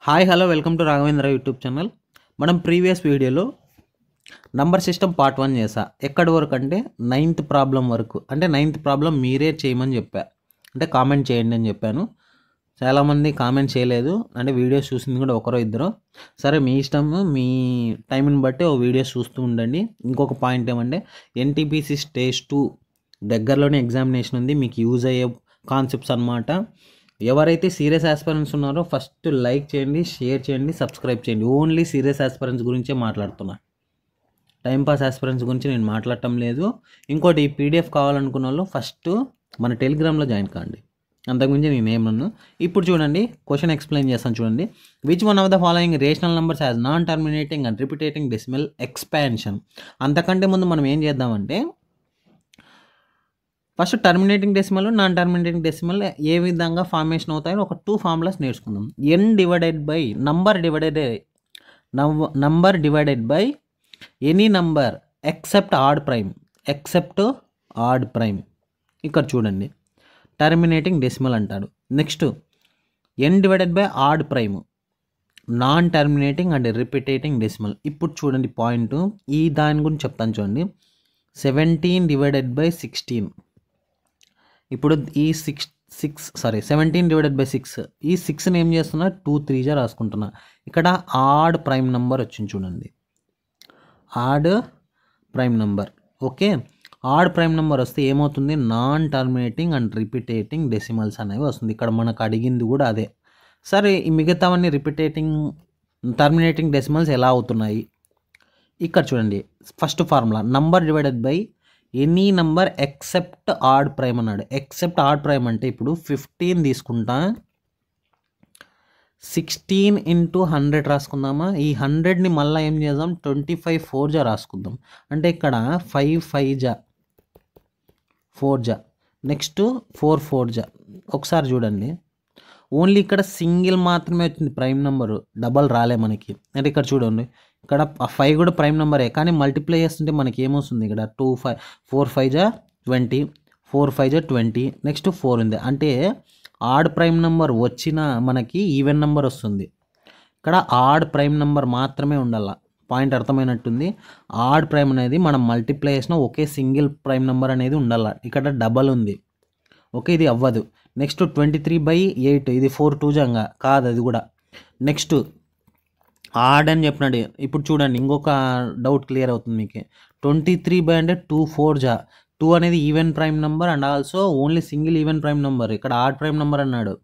Hi hello welcome to Raghavendra YouTube channel. మనం previous వీడియోలో number system part 1 చేసా. ఎక్కడి వరకు అంటే 9th ప్రాబ్లం వరకు. అంటే 9th ప్రాబ్లం మీరే చేయమని చెప్పా, అంటే కామెంట్ చేయండి అని చెప్పాను. చాలామంది కామెంట్ చేయలేదు, అంటే వీడియోస్ చూసింది కూడా ఒకరో ఇద్దరు. సరే మీ ఇష్టం, మీ టైంని బట్టి ఓ వీడియోస్ చూస్తూ ఉండండి. ఇంకొక పాయింట్ ఏమంటే ఎన్టీపీసీ స్టేజ్ 2 దగ్గరలోనే ఎగ్జామినేషన్ ఉంది, మీకు యూజ్ అయ్యే కాన్సెప్ట్స్ అన్నమాట. ఎవరైతే సీరియస్ ఆస్పిరెంట్స్ ఉన్నారో ఫస్ట్ లైక్ చేయండి, షేర్ చేయండి, సబ్స్క్రైబ్ చేయండి. ఓన్లీ సీరియస్ ఆస్పిరెంట్స్ గురించే మాట్లాడుతున్నా, టైంపాస్ ఆస్పిరెంట్స్ గురించి నేను మాట్లాడటం లేదు. ఇంకోటి, ఈ పీడిఎఫ్ కావాలనుకున్న వాళ్ళు ఫస్ట్ మన టెలిగ్రామ్లో జాయిన్ కాండి, అంతకుమించి నేనేమన్నాను. ఇప్పుడు చూడండి, క్వశ్చన్ ఎక్స్ప్లెయిన్ చేస్తాను చూడండి. Which one of the following rational numbers has non terminating and repeating decimal expansion. అంతకంటే ముందు మనం ఏం చేద్దామంటే first terminating decimal, non terminating decimal ఏ విధంగా ఫార్మేషన్ అవుతాయో ఒక 2 ఫార్ములాస్ నేర్చుకుందాం. n divided by number divided by any number except odd prime. ఇక్కడ చూడండి, టర్మినేటింగ్ డెసిమల్ అంటాడు. Next n divided by odd prime, non terminating and repeating decimal. ఇప్పుడు చూడండి పాయింట్, ఈ దాని గురించి చెప్తాను చూడండి. 17 డివైడెడ్ బై 16. ఇప్పుడు ఈ 17 డివైడెడ్ బై 6, ఈ 6ని ఏం చేస్తున్నా 2 3 రాసుకుంటున్నా. ఇక్కడ ఆడ్ ప్రైమ్ నెంబర్ వచ్చింది చూడండి, odd prime number. Okay, odd prime number వస్తే ఏమవుతుంది, non terminating and repeating decimals అనేవి వస్తుంది. ఇక్కడ మనకు అడిగింది కూడా అదే. సరే, ఈ మిగతావన్నీ టర్మినేటింగ్ డెసిమల్స్ ఎలా అవుతున్నాయి ఇక్కడ చూడండి. First formula, number divided by any number except odd prime అన్నాడు. ఎక్సెప్ట్ ఆడ్ ప్రైమ్ అంటే ఇప్పుడు 15 తీసుకుంటా, 16 ఇంటూ 100 రాసుకుందామా. ఈ 100ని మళ్ళీ ఏం చేద్దాం, 25 4 రాసుకుందాం. అంటే ఇక్కడ 5 5 4, నెక్స్ట్ 4 4. ఒకసారి చూడండి, ఓన్లీ ఇక్కడ సింగిల్ మాత్రమే వచ్చింది ప్రైమ్ నెంబరు, డబల్ రాలే మనకి. అంటే ఇక్కడ చూడండి, ఇక్కడ 5 కూడా ప్రైమ్ నెంబరే, కానీ మల్టిప్లై చేస్తుంటే మనకి ఏమొస్తుంది, ఇక్కడ 4 5 20, 4 5 20, నెక్స్ట్ 4 ఉంది. అంటే ఆడ్ ప్రైమ్ నెంబర్ వచ్చిన మనకి ఈవెన్ నెంబర్ వస్తుంది. ఇక్కడ ఆడ్ ప్రైమ్ నెంబర్ మాత్రమే ఉండాల. పాయింట్ అర్థమైనట్టుంది. ఆడ్ ప్రైమ్ అనేది మనం మల్టిప్లై చేసిన ఒకే సింగిల్ ప్రైమ్ నెంబర్ అనేది ఉండాల. ఇక్కడ డబల్ ఉంది, ఓకే, ఇది అవ్వదు. నెక్స్ట్ 23/8, ఇది 4 2 కాదు, అది కూడా. నెక్స్ట్ ఆడ్ అని చెప్పినాడు. ఇప్పుడు చూడండి, ఇంకొక డౌట్ క్లియర్ అవుతుంది మీకు. 23 అంటే 2 4, 2 అనేది even prime number and also only single even prime number, ఇక్కడ ఆడ్ ప్రైమ్ నెంబర్ అన్నాడు.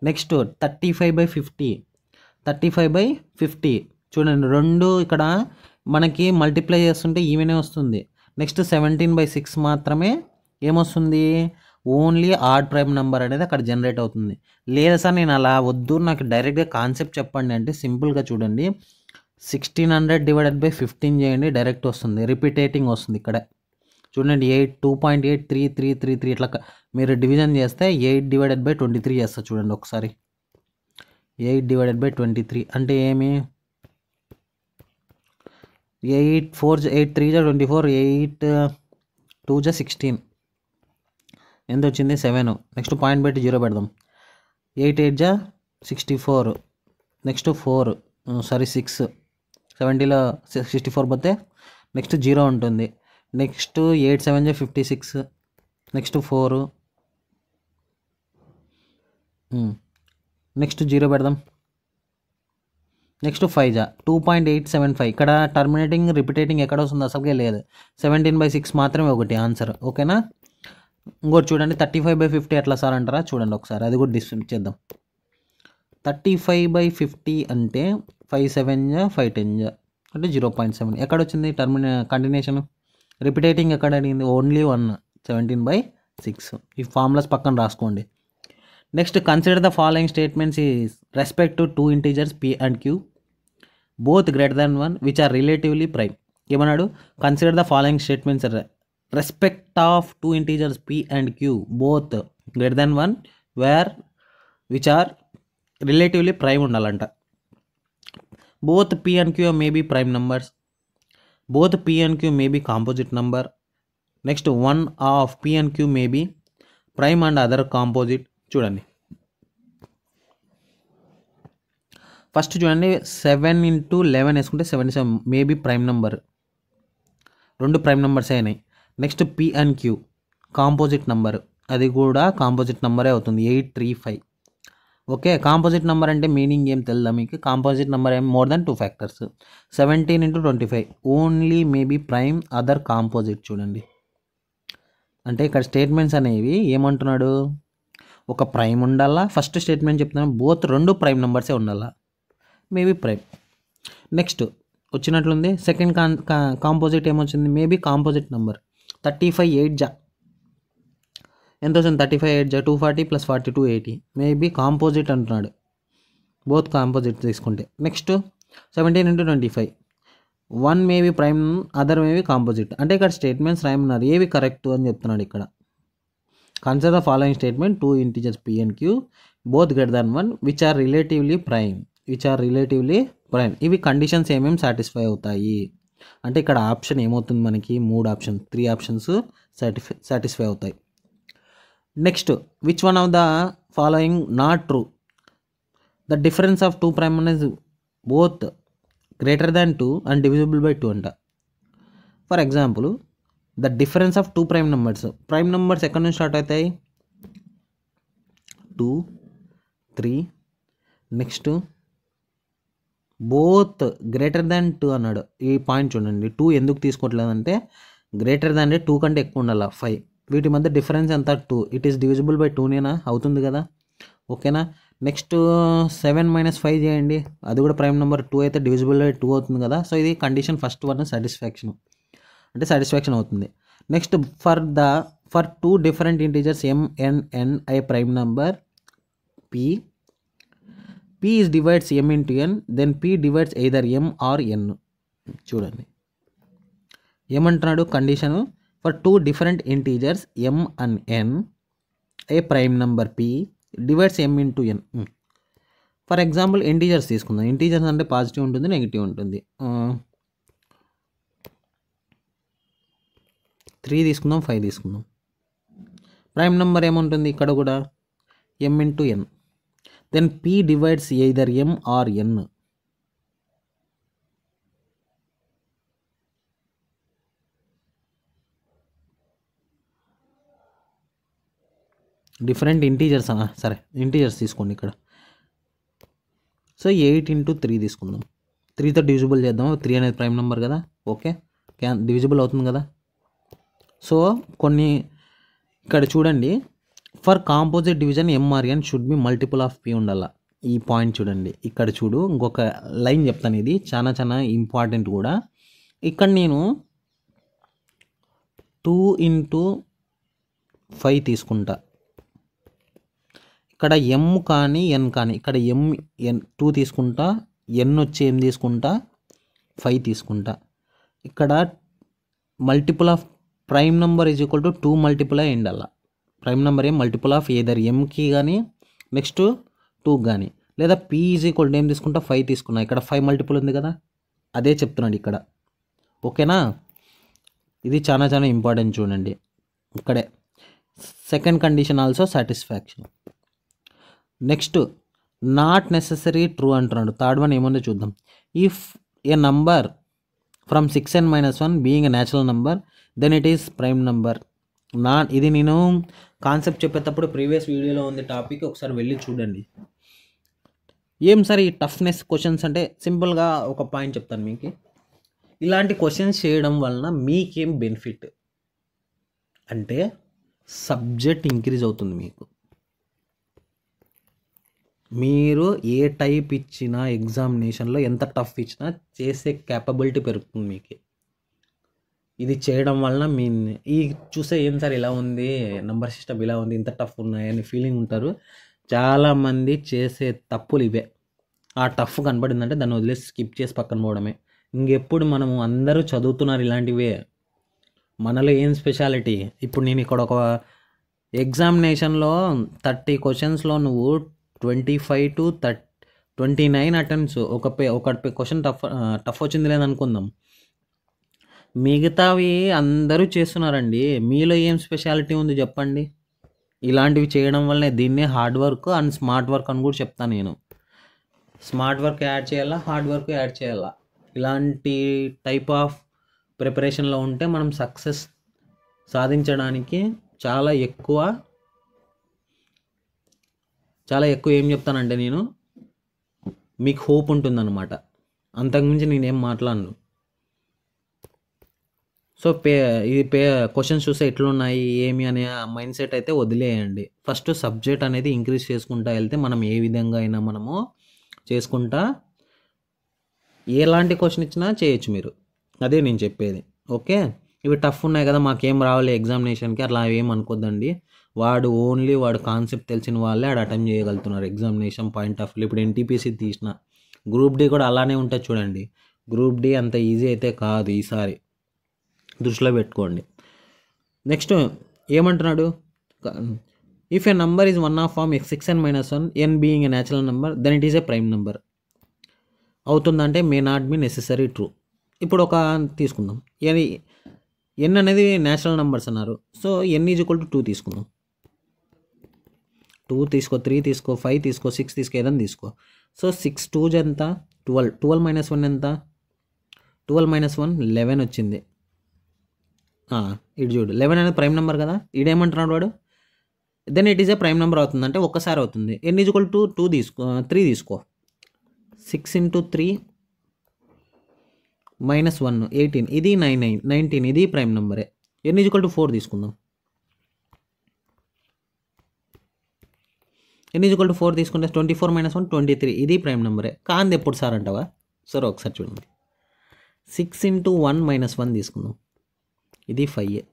నెక్స్ట్ 35/50 చూడండి, 2 ఇక్కడ మనకి మల్టిప్లై చేస్తుంటే ఈవెనే వస్తుంది. నెక్స్ట్ 17/6 మాత్రమే ఏమొస్తుంది, ఓన్లీ ఆడ్ ప్రైమ్ నెంబర్ అనేది అక్కడ జనరేట్ అవుతుంది. లేదా సార్ నేను అలా వద్దు, నాకు డైరెక్ట్గా కాన్సెప్ట్ చెప్పండి అంటే సింపుల్గా చూడండి, 1600 డివైడెడ్ బై 15 చేయండి, డైరెక్ట్ వస్తుంది, రిపీటేటింగ్ వస్తుంది. ఇక్కడ చూడండి, 2.8333 ఇట్లా మీరు డివిజన్ చేస్తే 8 డివైడెడ్ బై 23 చేస్తారు. చూడండి ఒకసారి, 8 డివైడెడ్ బై 23 అంటే ఏమి, 8 3 24, 8 2 16, ఎంత వచ్చింది 7. నెక్స్ట్ పాయింట్ పెట్టి 0 పెడదాం. 8 8 64, నెక్స్ట్ 4 6, 70లో 64 పోతే నెక్స్ట్ 0 ఉంటుంది. నెక్స్ట్ 8 7 56, నెక్స్ట్ 4, నెక్స్ట్ 0 పెడదాం. నెక్స్ట్ 5 2.875. ఇక్కడ టర్మినేటింగ్ రిపీటేటింగ్ ఎక్కడ వస్తుంది, అసలుకే లేదు. 17/6 మాత్రమే ఒకటి ఆన్సర్, ఓకేనా. ఇంకోటి చూడండి, 35/50 ఎట్లా సార్ అంటారా, చూడండి ఒకసారి అది కూడా డిస్ట్రిబ్యూట్ చేద్దాం. 35/50 అంటే 5 7 5 10 అంటే 0.7. ఎక్కడ వచ్చింది కంటిన్యూషన్, రిపీటేటింగ్ ఎక్కడ అడిగింది, ఓన్లీ 1, 17/6. ఈ ఫార్ములాస్ పక్కన రాసుకోండి. Next, consider the following statements is respect to 2 integers p and q both greater than 1 which are relatively prime. ఏమన్నాడు, consider the following statements respect of 2 integers p and q both greater than 1 which are relatively prime ఉండాలంట. Both p and q may be prime numbers, both p and q may be composite number. Next, one of p and q may be prime and other composite. చూడండి, first చూడండి 7 × 11 వేసుకుంటే 77 maybe prime number, 2 prime numbers అయినాయి. Next P and Q composite number, అది కూడా composite నెంబరే అవుతుంది 835. Okay, composite number అంటే meaning ఏం తెలుదా మీకు? కాంపోజిట్ నెంబర్ ఏం more than 2 factors. 17 × 25 only maybe prime other composite. చూడండి అంటే ఇక్కడ స్టేట్మెంట్స్ అనేవి ఏమంటున్నాడు, ఒక ప్రైమ్ ఉండాలా. ఫస్ట్ స్టేట్మెంట్ చెప్తున్నాను బోత్ 2 ప్రైమ్ నెంబర్సే ఉండాలా, మేబీ ప్రైమ్. నెక్స్ట్ వచ్చినట్లుంది సెకండ్ కాంపోజిట్ ఏమొచ్చింది, మేబీ కాంపోజిట్ నెంబర్. 35 8 ఎంత వచ్చింది, 35 8 240 + 42 80 మేబీ కాంపోజిట్ అంటున్నాడు, బోత్ కాంపోజిట్ తీసుకుంటే. Next 17 × 25 1 maybe prime other maybe composite. అంటే ఇక్కడ స్టేట్మెంట్స్ రాయమన్నారు, ఏవి కరెక్ట్ అని చెప్తున్నాడు ఇక్కడ. Consider the following statement 2 integers p and q both greater than 1 which are relatively prime. ఇవి కండిషన్స్ ఏమేమి సాటిస్ఫై అవుతాయి అంటే ఇక్కడ ఆప్షన్ ఏమవుతుంది మనకి, 3 ఆప్షన్స్ సాటిస్ఫై అవుతాయి. Next which one of the following not true, the difference of 2 prime is both greater than 2 and divisible by 2 అంట. For example the difference of 2 prime numbers ఎక్కడి నుంచి స్టార్ట్ అవుతాయి, 2 3. నెక్స్ట్ బోత్ గ్రేటర్ దాన్ 2 అన్నాడు. ఈ point చూడండి, 2 ఎందుకు తీసుకోవట్లేదంటే greater than 2 కంటే ఎక్కువ ఉండాలి 5. వీటి మధ్య డిఫరెన్స్ ఎంత 2, ఇట్ ఈస్ డివిజిబుల్ బై 2నేనా, అవుతుంది కదా. ఓకేనా. నెక్స్ట్ 7 - 5 చేయండి, అది కూడా ప్రైమ్ నెంబర్. 2 అయితే డివిజిబుల్ బై 2 అవుతుంది కదా. సో ఇది కండిషన్ ఫస్ట్ వన్ సాటిస్ఫాక్షన్ అవుతుంది. Next for 2 different integers m n n a prime number p is divides m into n, then p divides either m or n. చూడండి ఏమంటున్నాడు, condition for 2 different integers m and n A prime number p divides m into n. For example integers తీసుకుందాం. Integers అంటే positive ఉంటుంది, negative ఉంటుంది. 3 తీసుకుందాం, 5 తీసుకుందాం. Prime number ఏముంటుంది ఇక్కడ కూడా m into n, then p divides either m or n. Different integers, సరే ఇంటీజర్స్ తీసుకోండి ఇక్కడ. సో 8 × 3 తీసుకుందాం. 3తో డివిజిబుల్ చేద్దాం, 3 అనేది ప్రైమ్ నెంబర్ కదా. ఓకే, డివిజిబుల్ అవుతుంది కదా. సో కొన్ని ఇక్కడ చూడండి, for composite division m or n should be multiple of p ఉండాల. ఈ పాయింట్ చూడండి, ఇక్కడ చూడు ఇంకొక లైన్ చెప్తాను, ఇది చాలా ఇంపార్టెంట్ కూడా. ఇక్కడ నేను 2 × 5 తీసుకుంటా. ఇక్కడ m కానీ n కానీ, ఇక్కడ m n 2 తీసుకుంటా, n వచ్చి ఏం తీసుకుంటా 5 తీసుకుంటా. ఇక్కడ multiple of prime number is equal to 2 multiple అయి ఉండాల. ప్రైమ్ నెంబర్ ఏం మల్టిపుల్ ఆఫ్ ఏదర్ ఎంకి కానీ నెక్స్ట్ 2 కానీ, లేదా p ఈజ్ ఈక్వల్ టు ఏం తీసుకుంటా 5 తీసుకున్నా. ఇక్కడ 5 మల్టిపుల్ ఉంది కదా, అదే చెప్తున్నాడు ఇక్కడ. ఓకేనా, ఇది చాలా ఇంపార్టెంట్ చూడండి. ఇక్కడే second condition also satisfaction. Next not necessary true అంటున్నాడు. థర్డ్ వన్ ఏముందో చూద్దాం. If a number from 6n - 1 being a natural number then it is prime number. ఇది నేను కాన్సెప్ట్ చెప్పేటప్పుడు ప్రీవియస్ వీడియోలో ఉంది టాపిక్, ఒకసారి వెళ్ళి చూడండి. ఏం సార్ ఈ టఫ్నెస్ క్వశ్చన్స్ అంటే, సింపుల్గా ఒక పాయింట్ చెప్తాను మీకు. ఇలాంటి క్వశ్చన్స్ చేయడం వలన మీకేం బెనిఫిట్ అంటే సబ్జెక్ట్ ఇంక్రీజ్ అవుతుంది. మీరు ఏ టైప్ ఇచ్చినా ఎగ్జామినేషన్లో ఎంత టఫ్ ఇచ్చినా చేసే క్యాపబిలిటీ పెరుగుతుంది మీకు. ఇది చేయడం వలన ఈ చూసే ఏం సార్ ఇలా ఉంది, నంబర్ సిస్టమ్ ఇలా ఉంది, ఇంత టఫ్ ఉన్నాయని ఫీలింగ్ ఉంటారు. చాలామంది చేసే తప్పులు ఇవే. ఆ టఫ్ కనబడిందంటే దాన్ని వదిలేసి స్కిప్ చేసి పక్కన పోవడమే. ఇంకెప్పుడు మనము అందరూ చదువుతున్నారు ఇలాంటివే, మనలో ఏం స్పెషాలిటీ. ఇప్పుడు నేను ఇక్కడ ఒక ఎగ్జామినేషన్లో 30 క్వశ్చన్స్లో నువ్వు 25 to 29 అటెంప్ట్స్ ఒక క్వశ్చన్ టఫ్ వచ్చింది లేదనుకుందాం, మిగతావి అందరూ చేస్తున్నారండి. మీలో ఏం స్పెషాలిటీ ఉంది చెప్పండి. ఇలాంటివి చేయడం వల్లనే దీన్నే hard work and smart work అని కూడా చెప్తాను నేను. స్మార్ట్ వర్క్ యాడ్ చేయాలా, హార్డ్ వర్క్ యాడ్ చేయాలా, ఇలాంటి టైప్ ఆఫ్ ప్రిపరేషన్లో ఉంటే మనం సక్సెస్ సాధించడానికి చాలా ఎక్కువ ఏం చెప్తానంటే నేను మీకు హోప్ ఉంటుందన్నమాట. అంతకుమించి నేనేం మాట్లాడను. సో ఇది క్వశ్చన్స్ చూస్తే ఎట్లున్నాయి ఏమి అనే మైండ్ సెట్ అయితే వదిలేయండి. ఫస్ట్ సబ్జెక్ట్ అనేది ఇంక్రీజ్ చేసుకుంటా వెళ్తే మనం ఏ విధంగా అయినా మనము చేసుకుంటా ఎలాంటి క్వశ్చన్ ఇచ్చినా చేయొచ్చు మీరు. అదే నేను చెప్పేది. ఓకే, ఇవి టఫ్ ఉన్నాయి కదా మాకేం రావాలి ఎగ్జామినేషన్కి అట్లా ఏం అనుకోద్దండి. వాడు కాన్సెప్ట్ తెలిసిన వాళ్ళే ఆడ అటెంప్ట్ చేయగలుగుతున్నారు ఎగ్జామినేషన్ పాయింట్ ఆఫ్ వ్యూ. ఇప్పుడు ఎన్టీపీసీ తీసిన గ్రూప్ డి కూడా అలానే ఉంటుంది చూడండి. గ్రూప్ డి అంత ఈజీ అయితే కాదు ఈసారి, దృష్టిలో పెట్టుకోండి. నెక్స్ట్ ఏమంటున్నాడు, if a number is one of form x(n - 1) n being a natural number then it is a prime number అవుతుందంటే may not be necessary true. ఇప్పుడు ఒక తీసుకుందాం, ఎన్ అనేది న్యాచురల్ నెంబర్స్ అన్నారు. So n is equal to 2 తీసుకుందాం. 2 తీసుకో, 3 తీసుకో, 5 తీసుకో, 6 తీసుకో, ఏదైనా తీసుకో. సో 6 2 ఎంత 12, 12 - 1 ఎంత 12 - 1 11 వచ్చింది. ఇటు చూడు 11 అనేది ప్రైమ్ నెంబర్ కదా. ఈడేమంటున్నాడు వాడు, then it is a prime number అవుతుంది అంటే ఒక్కసారి అవుతుంది. n ఈజ్ ఈక్వల్ టు 2 తీసుకో, 3 తీసుకో. 6 × 3 - 1 18, ఇది 19, ఇది ప్రైమ్ నెంబరే. n ఈజ్ ఈక్వల్ టు 4 తీసుకుందాం. n ఈజ్ ఈక్వల్ టు 4 తీసుకుంటే 24 - 1 23, ఇది ప్రైమ్ నెంబరే. కాంది ఎప్పుడు సార్ అంటావా? సరే ఒకసారి చూడండి. 6 × 1 - 1 తీసుకుందాం, ఇది 5.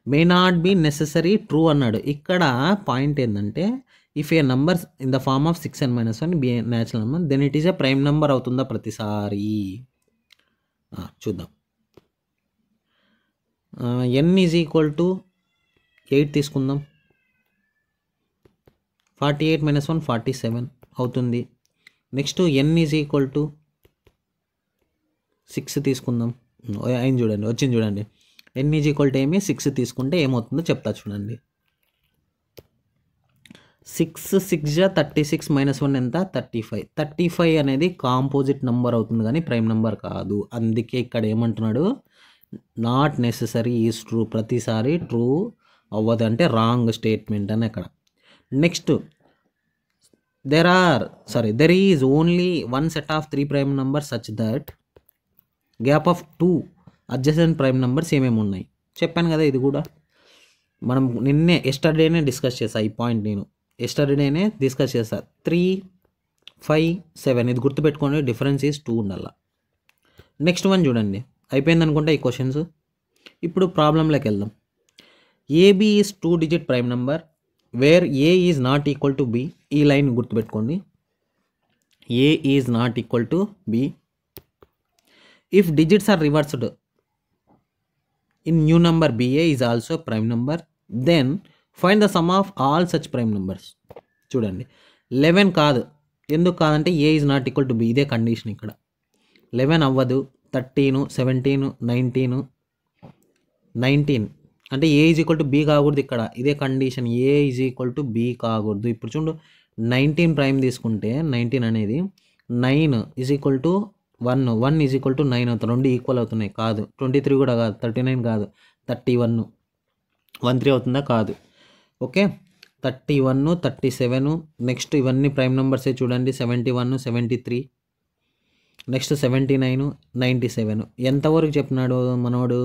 May not be necessary true అన్నాడు. ఇక్కడ పాయింట్ ఏంటంటే if a number in the form of 6n - 1 be natural number then it is a prime number అవుతుందా ప్రతిసారి? చూద్దాం. n ఈజ్ ఈక్వల్ టు 8 తీసుకుందాం. 48 - 1 47 అవుతుంది. Next n is equal to 6 తీసుకుందాం. అయింది చూడండి, వచ్చింది చూడండి. n ఈజ్ ఈక్వల్ టు ఏమి 6 తీసుకుంటే ఏమవుతుందో చెప్తా చూడండి. 6 6 36 - 1 ఎంత 35. 35 అనేది కాంపోజిట్ నెంబర్ అవుతుంది కానీ ప్రైమ్ నెంబర్ కాదు. అందుకే ఇక్కడ ఏమంటున్నాడు, నాట్ నెసెసరీ ఈజ్ ట్రూ. ప్రతిసారి ట్రూ అవ్వదు అంటే రాంగ్ స్టేట్మెంట్ అని అక్కడ. Next there is only one set of 3 prime number such that gap of 2 adjacent prime numbers ఏమేమి ఉన్నాయి చెప్పాను కదా. ఇది కూడా మనం ఎస్టర్డేనే డిస్కస్ చేసా. ఈ పాయింట్ నేను ఎస్టర్డేనే డిస్కస్ చేస్తా. 3 5 7 ఇది గుర్తుపెట్టుకోండి, డిఫరెన్స్ ఈజ్ 2 ఉండాల. నెక్స్ట్ వన్ చూడండి, అయిపోయింది అనుకుంటా ఈ క్వశ్చన్స్. ఇప్పుడు ప్రాబ్లంలోకి వెళ్దాం. AB is 2 digit prime number where A is not equal to B. ఈ లైన్ గుర్తుపెట్టుకోండి, A is not equal to B. If digits are reversed in new number ba is also prime number, then find the sum of all such prime numbers. చూడండి 11 కాదు, ఎందుకు కాదంటే a is not equal to b, ఇదే condition. ఇక్కడ 11 అవ్వదు. 13 17 19 అంటే a is equal to b కాకూడదు. ఇక్కడ ఇదే condition, a is equal to b కాకూడదు. ఇప్పుడు చూడు 19 ప్రైమ్ తీసుకుంటే 19 అనేది 9 is equal to 1 is equal to 9 అవుతుంది. 2 ఈక్వల్ అవుతున్నాయి కాదు. 23 కూడా కాదు, 39 కాదు, 31 13 అవుతుందా కాదు. ఓకే 31 37. నెక్స్ట్ ఇవన్నీ ప్రైమ్ నెంబర్సే చూడండి. 71 73, నెక్స్ట్ 79 97. ఎంతవరకు చెప్పినాడు మనోడు,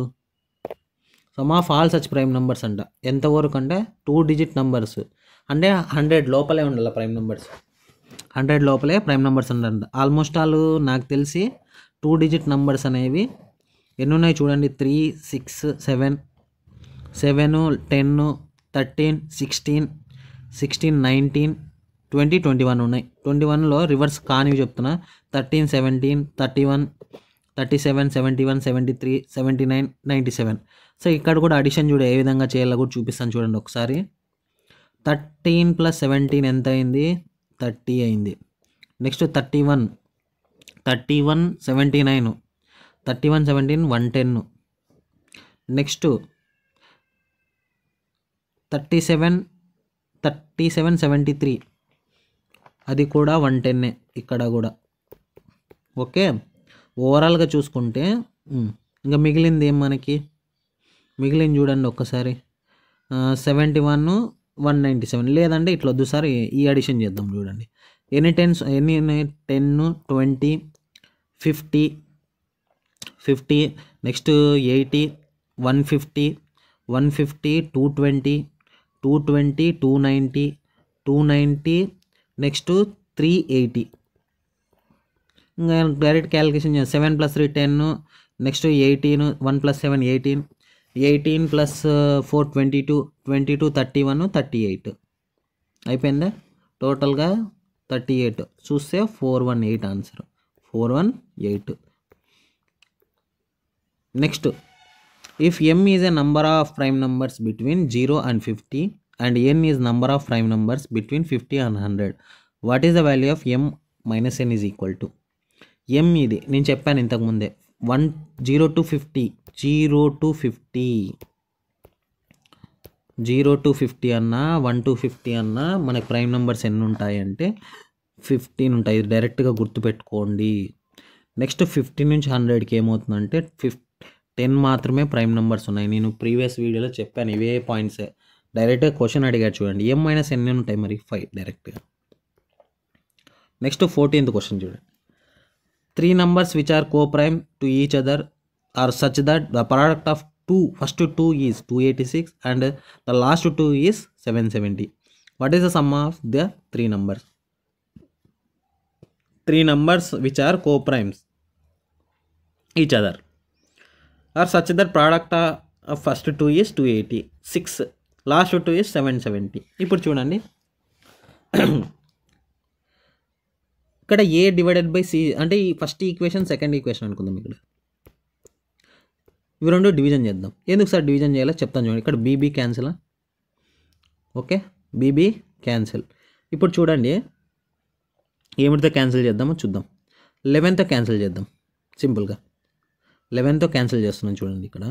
some of all such prime numbers అంట. ఎంతవరకు అంటే 2 డిజిట్ నెంబర్స్ అంటే 100 లోపలే ఉండాలి ప్రైమ్ నెంబర్స్. 100 లోపలే ప్రైమ్ నెంబర్స్ ఉండండి. ఆల్మోస్ట్ ఆల్ నాకు తెలిసి 2 డిజిట్ నెంబర్స్ అనేవి ఎన్ని ఉన్నాయి చూడండి. 3 6 7 7 10 13 16 16 19 20 21 ఉన్నాయి. 21లో రివర్స్ కానివి చెప్తున్నా. 13 17 31 37 71 73 79 97. సో ఇక్కడ కూడా అడిషన్ చూడ ఏ విధంగా చేయాలో కూడా చూపిస్తాను చూడండి ఒకసారి. 13 + 17 ఎంత అయింది 30 అయింది. నెక్స్ట్ 31 79 31 17 110. నెక్స్ట్ 37 73 అది కూడా 110 ఇక్కడ కూడా. ఓకే, ఓవరాల్గా చూసుకుంటే ఇంకా మిగిలింది ఏం మనకి మిగిలింది చూడండి ఒక్కసారి 71 197. లేదంటే ఇట్లా వద్దు సార్, ఈ అడిషన్ చేద్దాం చూడండి. ఎన్ని 10 20 50 నెక్స్ట్ 80 150 220 290 290 నెక్స్ట్ 380. ఇంకా డైరెక్ట్ క్యాలిక్యులేషన్ 7 + 3 10, నెక్స్ట్ 18 1 + 7 18 18 + 4 22 22 31 38 అయిపోయిందా? టోటల్గా 38 చూస్తే 418 answer 418. Next, if m is a number of prime numbers between 0 and 50 and n is number of prime numbers between 50 and 100, what is the value of m - n is equal to? m ఇది నేను చెప్పాను ఇంతకుముందే 0 to 50 అన్నా 1 to 50 అన్నా మనకి prime numbers ఎన్ని ఉంటాయి అంటే 15 ఉంటాయి. డైరెక్ట్గా గుర్తుపెట్టుకోండి. నెక్స్ట్ 50 నుంచి 100కి ఏమవుతుందంటే 10 మాత్రమే ప్రైమ్ నెంబర్స్ ఉన్నాయి. నేను ప్రీవియస్ వీడియోలో చెప్పాను ఇవే పాయింట్సే. డైరెక్ట్గా క్వశ్చన్ అడిగారు చూడండి, m - n ఉంటాయి మరి 5 డైరెక్ట్గా. నెక్స్ట్ 14th క్వశ్చన్ చూడండి. 3 numbers which are co-prime to each other are such that the product of first 2 is 286 and the last 2 is 770. What is the sum of the 3 numbers? 3 numbers which are co-primes each other are such that product of first 2 is 286, last 2 is 770. ఇప్పుడు చూడండి, ఇక్కడ a divided by c అంటే ఈ first equation second equation అనుకుందాం. ఇక్కడ ఇవి రెండు division చేద్దాం. ఎందుకు సార్ డివిజన్ చేయాలో చెప్తాను చూడండి. ఇక్కడ B B cancel. Okay, B B cancel. ఇప్పుడు చూడండి ఏమిటితో క్యాన్సిల్ చేద్దామో చూద్దాం. 11తో క్యాన్సిల్ చేద్దాం సింపుల్గా. 11తో క్యాన్సిల్ చేస్తున్నాం చూడండి. ఇక్కడ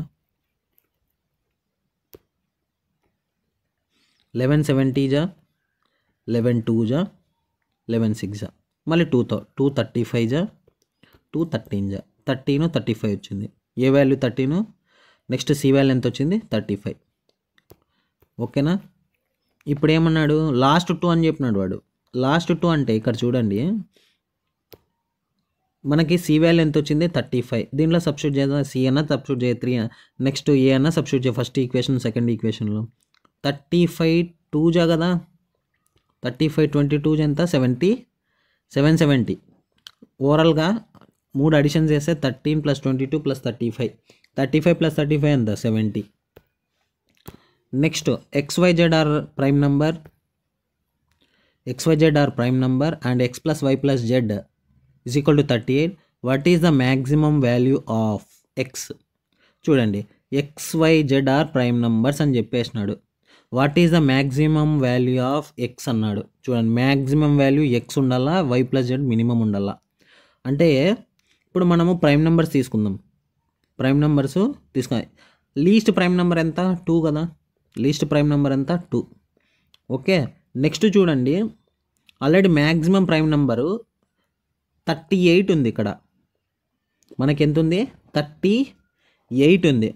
11 70 జా, 11 2 జా, 11 6 జా, మళ్ళీ 2తో 2 35 జా, 2 13 జా, 13 35 వచ్చింది. ఏ వాల్యూ 13, నెక్స్ట్ సి వాల్యూ ఎంత వచ్చింది 35. ఓకేనా? ఇప్పుడు ఏమన్నాడు, లాస్ట్ 2 అని చెప్పినాడు వాడు. లాస్ట్ 2 అంటే ఇక్కడ చూడండి మనకి సి వాల్యూ ఎంత వచ్చింది 35. దీంట్లో సబ్స్టిట్యూట్ చేద్దాం. సి అన్న సబ్స్టిట్యూట్ చేయ 3, నెక్స్ట్ ఏ అన్న సబ్స్టిట్యూట్ చేయ ఫస్ట్ ఈక్వేషన్ సెకండ్ ఈక్వేషన్లో. 35 2 జా కదా, 35 22 ఎంత 70 770. ఓవరాల్గా 3 అడిషన్ చేస్తే 13 + 22 + 35 35 + 35 ఎంత 70. Next XYZ are prime number, XYZ are prime number and x + y + z is equal to 38. What is the maximum value of x? చూడండి, XYZ ఆర్ ప్రైమ్ నంబర్స్ అని చెప్పేసినాడు. What is the maximum value of x అన్నాడు. చూడండి, maximum value x ఉండాలా, y + z minimum ఉండాలా. అంటే ఇప్పుడు మనము ప్రైమ్ నెంబర్స్ తీసుకుందాం. ప్రైమ్ నెంబర్స్ తీసుకుని లీస్ట్ ప్రైమ్ నెంబర్ ఎంత 2 కదా, లీస్ట్ ప్రైమ్ నెంబర్ ఎంత 2. ఓకే, నెక్స్ట్ చూడండి ఆల్రెడీ మ్యాక్సిమం ప్రైమ్ నెంబరు 38 ఉంది. ఇక్కడ మనకి ఎంత ఉంది 38 ఉంది.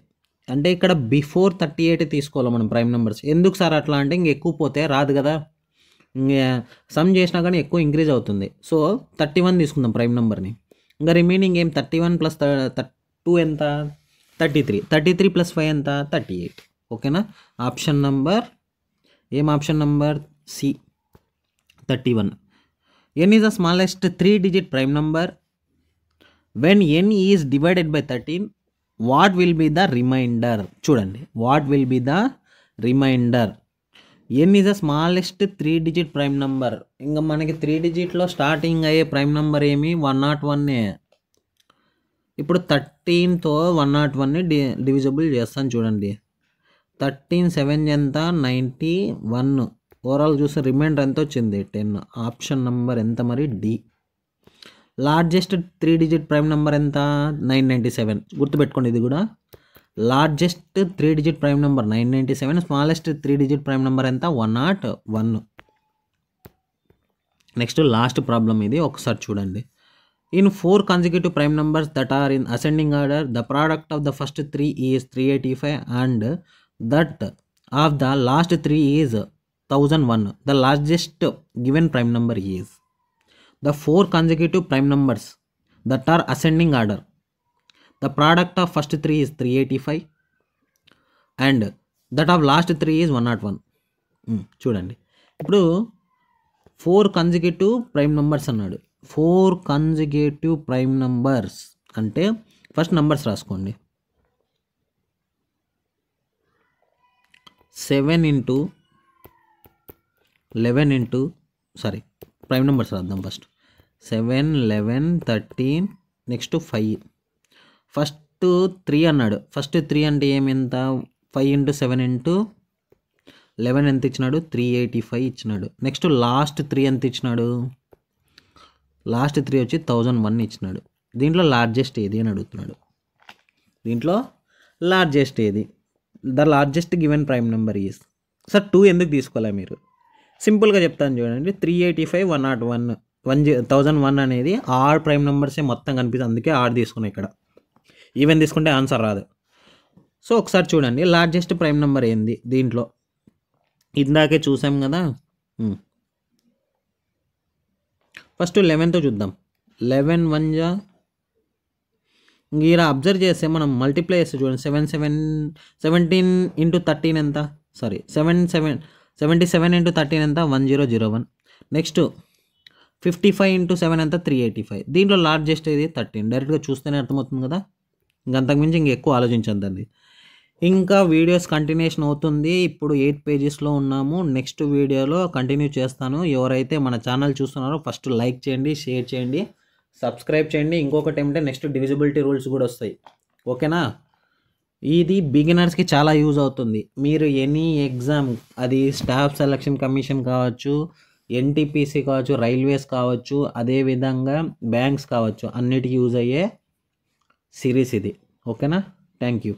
అంటే ఇక్కడ బిఫోర్ 38 తీసుకోవాలి మనం ప్రైమ్ నెంబర్స్. ఎందుకు సార్ అట్లా అంటే ఇంక ఎక్కువ పోతే రాదు కదా, సమ్ చేసినా కానీ ఎక్కువ ఇంక్రీజ్ అవుతుంది. సో 31 తీసుకుందాం ప్రైమ్ నెంబర్ని. ఇంకా రిమైనింగ్ ఏం 31 + 2 ఎంత 33, 33 + 5 ఎంత 38. ఓకేనా? ఆప్షన్ నంబర్ ఏం option number C 31. n is the smallest 3-digit prime number. When n is divided by 13, what will be the remainder? చూడండి, what will be the remainder? n is the smallest 3-digit prime number. ఇంకా మనకి 3 డిజిట్లో starting అయ్యే prime number ఏమి 101. ఇప్పుడు 13తో 101ని divisible చేస్తాను చూడండి. 13 7 ఎంత 91. Overall చూస్తే రిమైండర్ ఎంత వచ్చింది 10. ఆప్షన్ నెంబర్ ఎంత మరి D. Largest 3-digit prime number ఎంత 997. గుర్తుపెట్టుకోండి ఇది కూడా. Largest 3-digit prime number 997. Smallest 3-digit prime number ఎంత 101. నెక్స్ట్ లాస్ట్ ప్రాబ్లం ఇది, ఒకసారి చూడండి. In 4 consecutive prime numbers that are in ascending order, the product of the first 3 is 385 and that of the last 3 is 1001. The largest given prime number is. The 4 consecutive prime numbers that are ascending order, the product of first 3 is 385 and that of last 3 is 101. చూడండి, ఇప్పుడు 4 consecutive prime numbers అన్నాడు. 4 consecutive prime numbers అంటే first numbers రాసుకోండి. 7 into 11 into prime numbers రాద్దాం first. 7, 11, 13, next 5. First 3 అన్నాడు. First 3 అంటే ఎంత? 5 into 7 into 11 ఎంత ఇచ్చినాడు? 385 ఇచ్చినాడు. నెక్స్ట్ లాస్ట్ 3 ఎంత ఇచ్చినాడు? లాస్ట్ 3 వచ్చి 1001 ఇచ్చినాడు. దీంట్లో లార్జెస్ట్ ఏది అని అడుగుతున్నాడు. దీంట్లో లార్జెస్ట్ ఏది? The largest given prime number is. Sir 2 ఎందుకు తీసుకోలే మీరు? సింపుల్గా చెప్తాను చూడండి. 385, 101, 1001 అనేది ఆర్ ప్రైమ్ నెంబర్సే మొత్తం కనిపిస్తుంది, అందుకే ఆర్ తీసుకున్నాయి. ఇక్కడ ఈవెన్ తీసుకుంటే ఆన్సర్ రాదు. సో ఒకసారి చూడండి, లార్జెస్ట్ ప్రైమ్ నెంబర్ ఏంది దీంట్లో? ఇందాకే చూసాం కదా. ఫస్ట్ 11తో చూద్దాం. 11 1 జా, ఇలా అబ్జర్వ్ చేస్తే మనం మల్టిప్లై చేస్తే చూడండి. 17 into 13 ఎంత? 77 into 13 ఎంత? 1001. నెక్స్ట్ 55 into 7 ఎంత? 385. దీంట్లో లార్జెస్ట్ ఏది? 13. డైరెక్ట్గా చూస్తేనే అర్థమవుతుంది కదా, ఇంకంతకుమించి ఎక్కువ ఆలోచించద్దండి. ఇంకా వీడియోస్ కంటిన్యూషన్ అవుతుంది. ఇప్పుడు 8 పేజెస్లో ఉన్నాము. నెక్స్ట్ వీడియోలో కంటిన్యూ చేస్తాను. ఎవరైతే మన ఛానల్ చూస్తున్నారో ఫస్ట్ లైక్ చేయండి, షేర్ చేయండి, సబ్స్క్రైబ్ చేయండి. ఇంకొకటి ఏమంటే నెక్స్ట్ డివిజిబిలిటీ రూల్స్ కూడా వస్తాయి. ఓకేనా? ఇది బిగినర్స్కి చాలా యూజ్ అవుతుంది. మీరు ఎనీ ఎగ్జామ్, అది స్టాఫ్ సెలక్షన్ కమిషన్ కావచ్చు, ఎన్టీపీసీ కావచ్చు, రైల్వేస్ కావచ్చు, అదేవిధంగా బ్యాంక్స్ కావచ్చు, అన్నిటికీ యూజ్ అయ్యే సిరీస్ ఇది. ఓకేనా? Thank you.